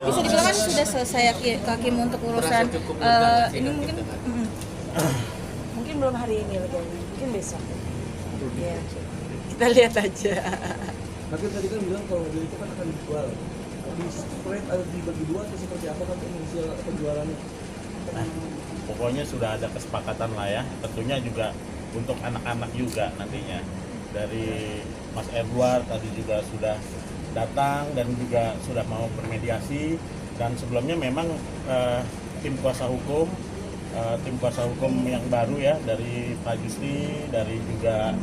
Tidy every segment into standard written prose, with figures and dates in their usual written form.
Bisa dibilang kan sudah selesai ya Hakim untuk urusan ini mungkin mungkin belum hari ini leganya, mungkin besok. Ya, kita lihat aja. Hakim tadi kan bilang kalau mobil itu kan akan dijual. Di spread atau dibagi dua atau seperti apa kan inisial penjualannya? Nah, pokoknya sudah ada kesepakatan lah ya. Tentunya juga untuk anak-anak juga nantinya. Dari Mas Edward tadi juga sudah datang dan juga sudah mau bermediasi, dan sebelumnya memang tim kuasa hukum yang baru ya, dari Pak Jusri, dari juga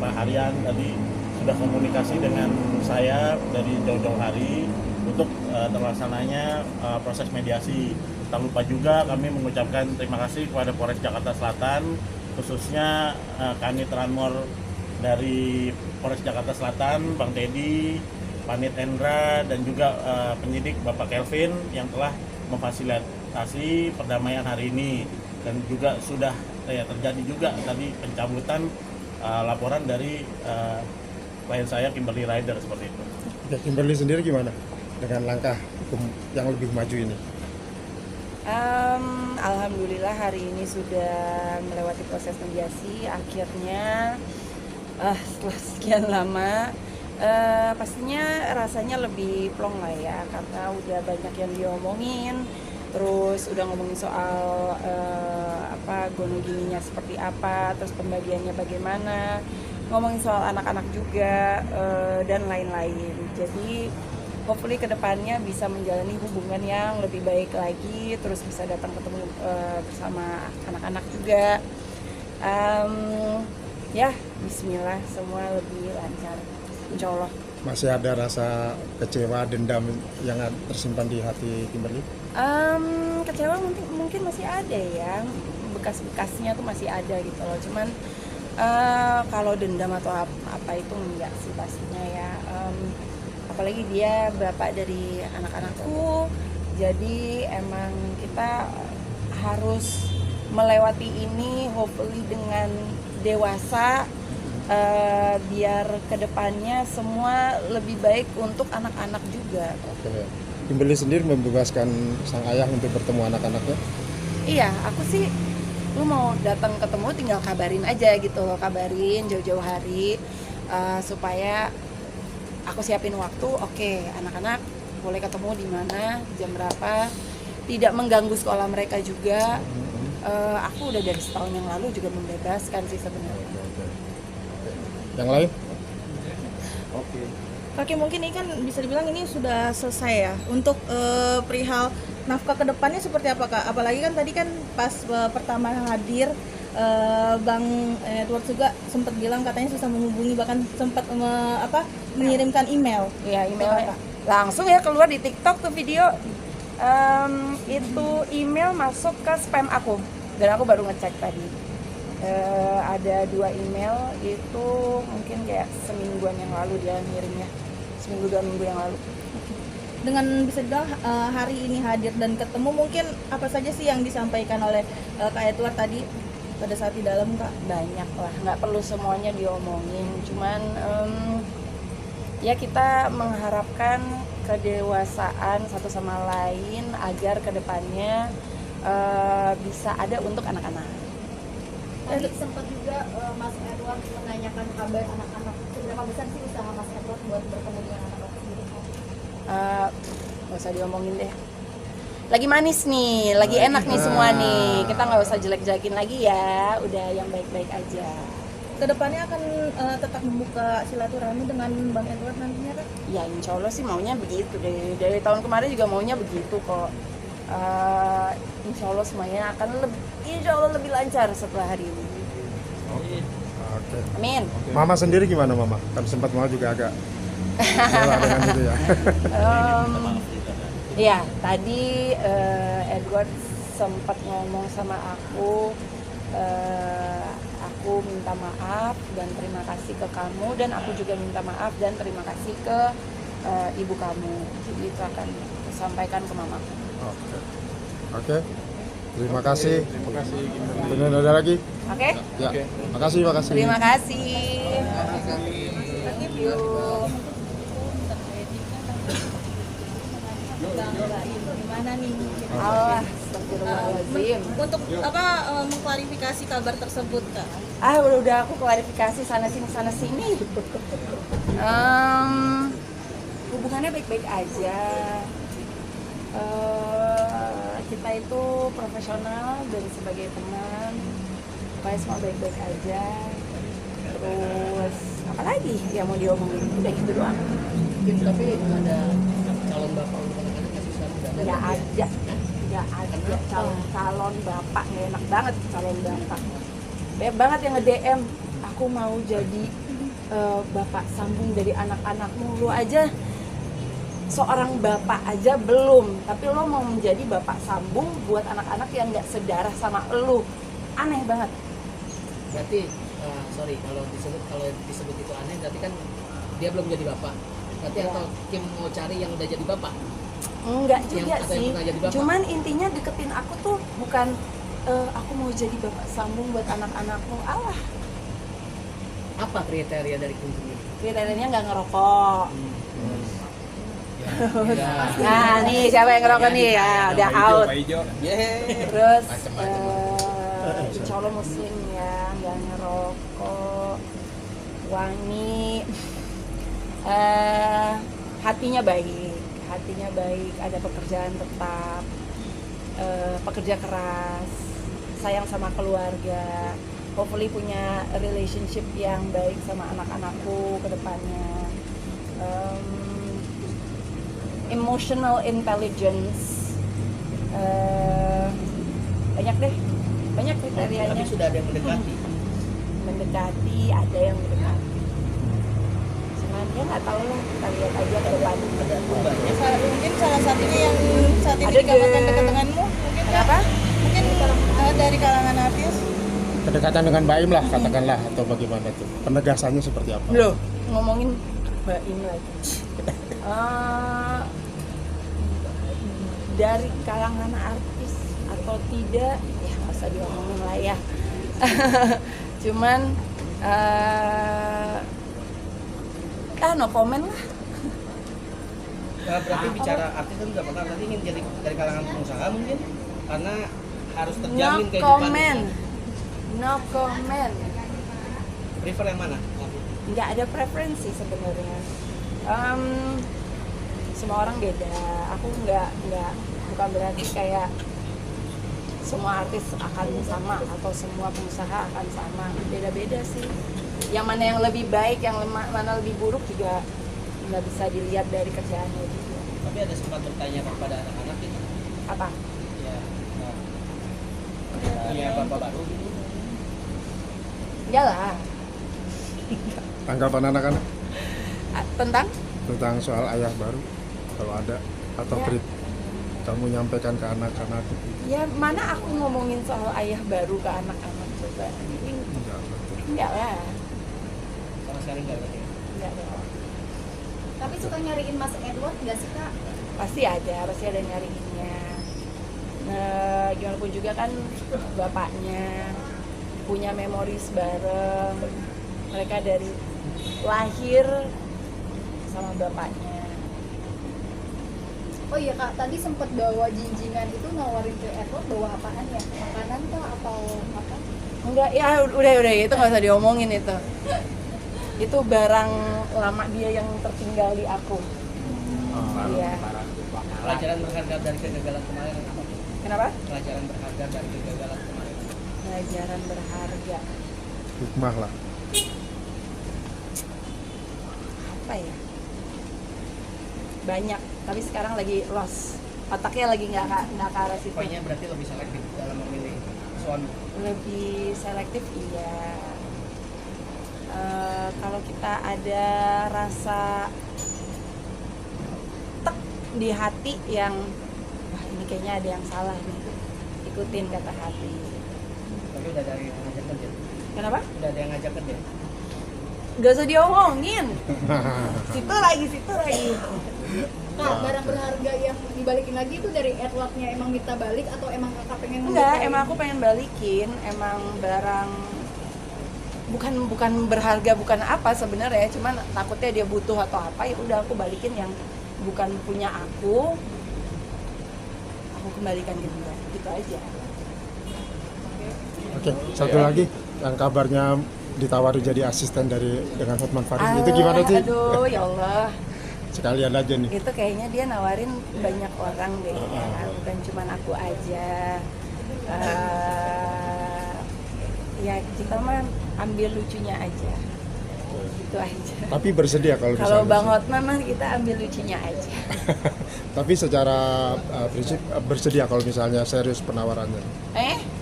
Pak Haryan tadi sudah komunikasi dengan saya dari jauh-jauh hari untuk terlaksananya proses mediasi. Tak lupa juga kami mengucapkan terima kasih kepada Polres Jakarta Selatan, khususnya Kanit Ranmor dari Polres Jakarta Selatan, Bang Teddy, Panit Endra, dan juga penyidik Bapak Kelvin yang telah memfasilitasi perdamaian hari ini. Dan juga sudah terjadi juga tadi pencabutan laporan dari klien saya, Kimberly Rider, seperti itu. Ya, Kimberly sendiri gimana dengan langkah hukum yang lebih maju ini? Alhamdulillah hari ini sudah melewati proses mediasi. Akhirnya setelah sekian lama pastinya rasanya lebih plong lah ya, karena udah banyak yang diomongin. Terus udah ngomongin soal gono gininya seperti apa, terus pembagiannya bagaimana, ngomongin soal anak-anak juga dan lain-lain. Jadi hopefully kedepannya bisa menjalani hubungan yang lebih baik lagi, terus bisa datang ketemu bersama anak-anak juga. Ya, bismillah, semua lebih lancar, insya Allah. Masih ada rasa kecewa, dendam yang tersimpan di hati Kimberly? Kecewa mungkin masih ada ya, bekas-bekasnya tuh masih ada gitu loh. Cuman kalau dendam atau apa itu enggak sih pastinya ya. Apalagi dia bapak dari anak-anakku, jadi emang kita harus melewati ini hopefully dengan dewasa, biar kedepannya semua lebih baik untuk anak-anak juga. Oke. Kimberly sendiri membebaskan sang ayah untuk bertemu anak-anaknya? Iya, aku sih lu mau datang ketemu tinggal kabarin aja gitu loh, kabarin jauh-jauh hari supaya aku siapin waktu. Oke, anak-anak boleh ketemu di mana, jam berapa, tidak mengganggu sekolah mereka juga. Aku udah dari setahun yang lalu juga membebaskan sih sebenarnya. Yang lain? Oke. Hakim mungkin ini kan bisa dibilang ini sudah selesai ya. Untuk perihal nafkah kedepannya seperti apa Kak? Apalagi kan tadi kan pas pertama hadir Bang Edward juga sempat bilang katanya susah menghubungi, bahkan sempat mengirimkan email. Iya, email langsung ya keluar di TikTok tuh video. Itu email masuk ke spam aku dan aku baru ngecek tadi. Ada 2 email, itu mungkin kayak semingguan yang lalu dia ngirimnya, seminggu 2 minggu yang lalu. Dengan bisa dibilang hari ini hadir dan ketemu, mungkin apa saja sih yang disampaikan oleh Kak Edward tadi pada saat di dalam Kak? Banyak lah, nggak perlu semuanya diomongin, cuman ya kita mengharapkan kedewasaan satu sama lain agar kedepannya bisa ada untuk anak-anak. Tadi sempat juga Mas Edward menanyakan kabar anak-anak. Seberapa besar sih usaha Mas Edward buat bertemu dengan anak-anak sendiri? Gak usah diomongin deh. Lagi manis nih, lagi enak nih semua nih. Kita nggak usah jelek-jelekin lagi ya. Udah yang baik-baik aja. Kedepannya akan tetap membuka silaturahmi dengan Bang Edward nantinya Kak? Ya insya Allah sih maunya begitu deh. Dari tahun kemarin juga maunya begitu kok. Insya Allah semuanya akan lebih lancar setelah hari ini. Oke. Amin. Mama sendiri gimana Mama? Kan sempat mau juga agak kecewa dengan itu ya. Ya tadi Edward sempat ngomong sama aku. Aku minta maaf dan terima kasih ke kamu, dan aku juga minta maaf dan terima kasih ke ibu kamu. Jadi itu akan disampaikan ke mamaku. Oke. Terima kasih. Terima kasih Kimberly. Benar ada lagi? Oke? Ya. Makasih. Terima kasih. Thank you. gimana nih mungkin Allah, astagfirullahaladzim. untuk apa mengklarifikasi kabar tersebut Kak? Udah aku klarifikasi sana sini. Hubungannya baik-baik aja. Kita itu profesional dari sebagai teman, pokoknya semua baik-baik aja. Terus apa lagi yang mau diomongin? Udah gitu doang. Tapi ada calon bapak untuk anak-anak masih sudah Nggak ada calon bapak, nggak enak banget calon bapak. Banyak banget yang nge-DM, aku mau jadi bapak sambung dari anak-anakmu. Lu aja seorang bapak aja belum, tapi lo mau menjadi bapak sambung buat anak-anak yang nggak sedarah sama lu. Aneh banget. Berarti kalau disebut itu aneh, berarti kan dia belum jadi bapak. Berarti Ya. atau Kim mau cari yang udah jadi bapak? Enggak juga Yang katanya sih, pernah jadi bapak. cuman intinya deketin aku tuh bukan aku mau jadi bapak sambung buat anak-anakmu. Allah, Apa kriteria dari Kim ini? kriterianya nggak ngerokok. Ya. Nah nih siapa yang ngerokok nih ya udah out. Terus insya Allah muslim ya, nggak ngerokok, wangi, hatinya baik, ada pekerjaan tetap, pekerja keras, sayang sama keluarga, hopefully punya relationship yang baik sama anak-anakku ke depannya. Emotional intelligence, banyak kriterianya. Tapi sudah ada yang mendekati. Ada yang mendekati, cuman dia nggak tahu lah, kita lihat aja ke depan. Mungkin salah satunya yang saat ini Ada dikabarkan deh. dekat denganmu mungkin Kak? Kenapa? Mungkin dari kalangan artis. Kedekatan dengan Baim lah katakanlah, atau bagaimana tuh? Penegasannya seperti apa? Loh, ngomongin Baim lagi. Dari kalangan artis atau tidak, ya nggak usah diomongin lah ya. Cuman no comment lah. Berarti bicara artis kan udah pernah, berarti ingin jadi dari kalangan pengusaha mungkin, karena harus No terjamin comment, kehidupannya. no comment. Prefer yang mana? Nggak ada preferensi sebenarnya. Semua orang beda. Aku bukan berarti kayak semua artis akan sama atau semua pengusaha akan sama. Beda-beda sih. Yang mana yang lebih baik, yang mana lebih buruk juga nggak bisa dilihat dari kerjaannya juga. Tapi ada sempat bertanya kepada anak-anak itu. Apa? Ya, punya bapak baru gitu. Enggak lah. Tanggapan anak-anak Tentang soal ayah baru kalau ada, atau Ya. kamu nyampaikan ke anak-anak itu? ya mana aku ngomongin soal ayah baru ke anak-anak coba. Enggak lah. Sama sekali enggak berarti. Enggak lah. Tapi suka nyariin Mas Edward nggak sih Kak? Pasti ada nyariinnya. Nah, gimana pun juga kan bapaknya punya memoris bareng. Mereka dari lahir sama bapaknya. Oh iya Kak, tadi sempat bawa jinjingan itu nawarin ke Edward, bawa apaan ya? Makanan kah atau apa? Enggak, ya udah itu nggak usah diomongin itu. Itu barang lama dia yang tertinggal di aku. Iya. Pelajaran berharga dari kegagalan kemarin apa? Kenapa? Pelajaran berharga dari kegagalan kemarin. Pelajaran berharga. Hikmah lah. Apa ya? Banyak, tapi sekarang lagi lost. Otaknya lagi nggak ke arah situ. Pokoknya berarti lebih selektif dalam memilih suami. Lebih selektif, iya. Kalau kita ada rasa tek di hati yang wah ini kayaknya ada yang salah nih, ikutin kata hati. Tapi udah ada yang ngajak kerja. Kenapa? Udah ada yang ngajak kerja. Gak usah diomongin. Situ lagi. Kak, barang berharga yang dibalikin lagi itu dari Edwardnya emang minta balik atau emang Kakak pengen Enggak, ngelupain? emang aku pengen balikin. Emang barang bukan berharga, bukan apa sebenarnya, cuman takutnya dia butuh atau apa, ya udah aku balikin yang bukan punya aku, aku kembalikan ke dia, gitu aja. Oke, satu lagi yang kabarnya ditawari jadi asisten dengan Hotman Paris itu gimana sih? Aduh, ya Allah. Sekalian aja nih. Itu kayaknya dia nawarin banyak orang deh, ya. Bukan cuma aku aja. Ya kita mah ambil lucunya aja, gitu aja. Tapi bersedia kalau Kalau misalnya. Bang Hotman mah kita ambil lucunya aja. Tapi secara prinsip bersedia kalau misalnya serius penawarannya.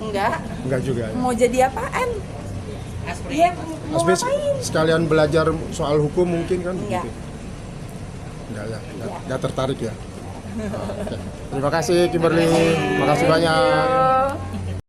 Enggak. Enggak juga ya. Mau jadi apaan? Iya, mau Asbes ngapain? sekalian belajar soal hukum mungkin kan Enggak. begitu. Enggak ya, enggak tertarik ya. Oke. Terima kasih Kimberly. Makasih banyak. Yo.